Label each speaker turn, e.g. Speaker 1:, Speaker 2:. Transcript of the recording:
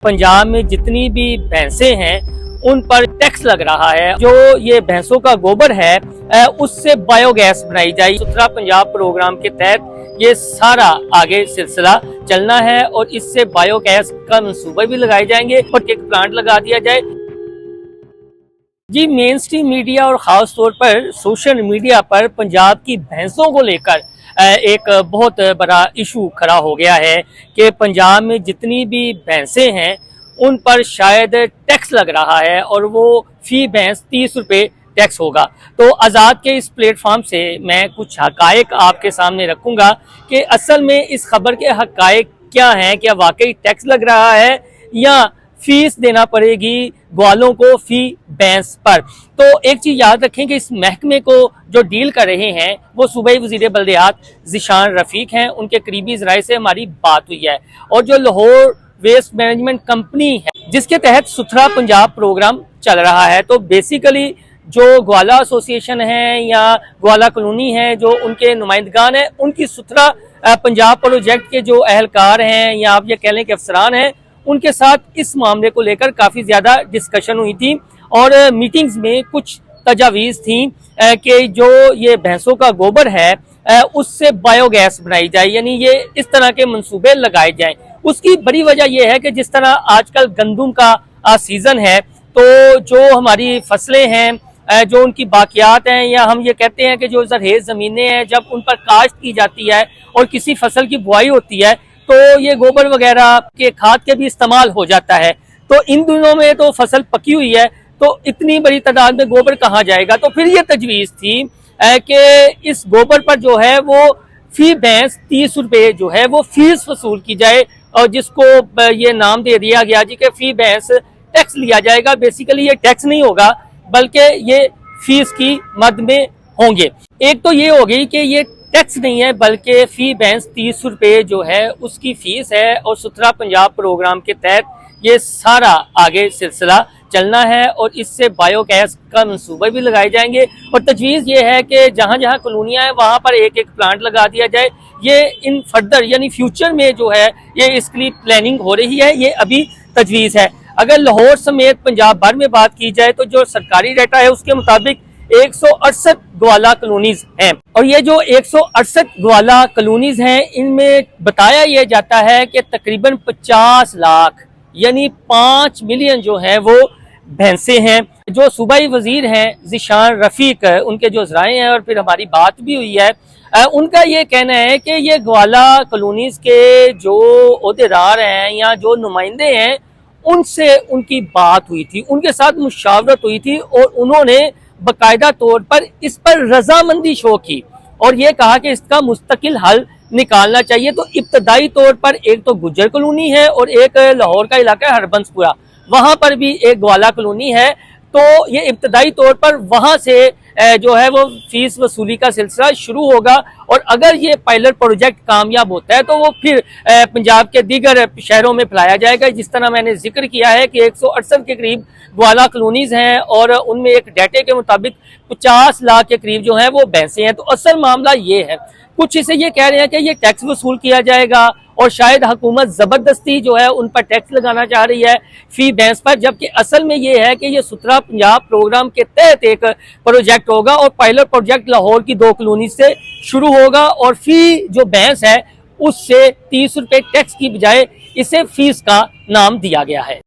Speaker 1: पंजाब में जितनी भी भैंसें हैं उन पर टैक्स लग रहा है। जो ये भैंसों का गोबर है उससे बायोगैस बनाई जाए। सुथरा पंजाब प्रोग्राम के तहत ये सारा आगे सिलसिला चलना है और इससे बायोगैस का मंसूबे भी लगाए जाएंगे और एक प्लांट लगा दिया जाए। जी, मेन स्ट्रीम मीडिया और ख़ास तौर पर सोशल मीडिया पर पंजाब की भैंसों को लेकर एक बहुत बड़ा इशू खड़ा हो गया है कि पंजाब में जितनी भी भैंसें हैं उन पर शायद टैक्स लग रहा है और वो फी भैंस 30 रुपये टैक्स होगा। तो आज़ाद के इस प्लेटफॉर्म से मैं कुछ हकायक आपके सामने रखूँगा कि असल में इस खबर के हकायक क्या हैं, क्या वाकई टैक्स लग रहा है या फीस देना पड़ेगी ग्वालों को फी भैंस पर। तो एक चीज याद रखें कि इस महकमे को जो डील कर रहे हैं वो सूबाई वजीर बल्दियात ज़ीशान रफीक हैं। उनके करीबी ज़राए से हमारी बात हुई है और जो लाहौर वेस्ट मैनेजमेंट कंपनी है जिसके तहत सुथरा पंजाब प्रोग्राम चल रहा है, तो बेसिकली जो ग्वाला एसोसिएशन है या ग्वाला कॉलोनी है जो उनके नुमाइंदगान हैं, उनकी सुथरा पंजाब प्रोजेक्ट के जो अहलकार हैं या आप ये कह लें कि अफसरान हैं, उनके साथ इस मामले को लेकर काफ़ी ज़्यादा डिस्कशन हुई थी और मीटिंग्स में कुछ तजावीज़ थी कि जो ये भैंसों का गोबर है उससे बायोगैस बनाई जाए, यानी ये इस तरह के मंसूबे लगाए जाएं। उसकी बड़ी वजह यह है कि जिस तरह आजकल गंदम का सीज़न है, तो जो हमारी फसलें हैं जो उनकी बाकियात हैं या हम ये कहते हैं कि जो ज़रहेज़ ज़मीनें हैं जब उन पर काश्त की जाती है और किसी फसल की बुआई होती है तो ये गोबर वगैरह के खाद के भी इस्तेमाल हो जाता है। तो इन दिनों में तो फसल पकी हुई है तो इतनी बड़ी तादाद में गोबर कहाँ जाएगा। तो फिर ये तजवीज़ थी कि इस गोबर पर जो है वो फी भैंस 30 रुपये जो है वो फीस वसूल की जाए और जिसको ये नाम दे दिया गया जी कि फी भैंस टैक्स लिया जाएगा। बेसिकली ये टैक्स नहीं होगा बल्कि ये फीस की मद में होंगे। एक तो ये हो गई कि ये टैक्स नहीं है बल्कि फी भैंस 30 रुपये जो है उसकी फीस है और सुथरा पंजाब प्रोग्राम के तहत ये सारा आगे सिलसिला चलना है और इससे बायोगैस का मंसूबे भी लगाए जाएंगे। और तजवीज़ ये है कि जहाँ जहाँ कॉलोनियाँ हैं वहाँ पर एक एक प्लांट लगा दिया जाए। ये इन फर्दर यानी फ्यूचर में जो है ये इसकी प्लानिंग हो रही है, ये अभी तजवीज़ है। अगर लाहौर समेत पंजाब भर में बात की जाए तो जो सरकारी डाटा है उसके मुताबिक 168 ग्वाला कॉलोनीज हैं और ये जो 168 ग्वाला कॉलोनीज हैं इनमें बताया यह जाता है कि तकरीबन 50 लाख यानी 5 मिलियन जो है वो भैंसे हैं। जो सूबाई वजीर हैं ज़ीशान रफीक, उनके जो ज़राए हैं और फिर हमारी बात भी हुई है, उनका ये कहना है कि ये ग्वाला कॉलोनीज के जो ओहदेदार हैं या जो नुमाइंदे हैं उनसे उनकी बात हुई थी, उनके साथ मुशावरत हुई थी और उन्होंने बाकायदा तौर पर इस पर रजामंदी शो की और ये कहा कि इसका मुस्तकिल हल निकालना चाहिए। तो इब्तदाई तौर पर एक तो गुज्जर कॉलोनी है और एक लाहौर का इलाका है हरबंसपुरा, वहाँ पर भी एक ग्वाला कॉलोनी है। तो ये इब्तदाई तौर पर वहाँ से जो है वो फीस वसूली का सिलसिला शुरू होगा और अगर ये पायलट प्रोजेक्ट कामयाब होता है तो वो फिर पंजाब के दीगर शहरों में फैलाया जाएगा। जिस तरह मैंने जिक्र किया है कि 168 के करीब ग्वाला कॉलोनीज हैं और उनमें एक डाटे के मुताबिक 50 लाख के करीब जो हैं वो भैंसे हैं। तो असल मामला ये है, कुछ इसे ये कह रहे हैं कि ये टैक्स वसूल किया जाएगा और शायद हुकूमत ज़बरदस्ती जो है उन पर टैक्स लगाना चाह रही है फी भैंस पर, जबकि असल में ये है कि ये सुथरा पंजाब प्रोग्राम के तहत एक प्रोजेक्ट होगा और पायलट प्रोजेक्ट लाहौर की 2 कॉलोनी से शुरू होगा और फी जो भैंस है उससे 30 रुपये टैक्स की बजाय इसे फीस का नाम दिया गया है।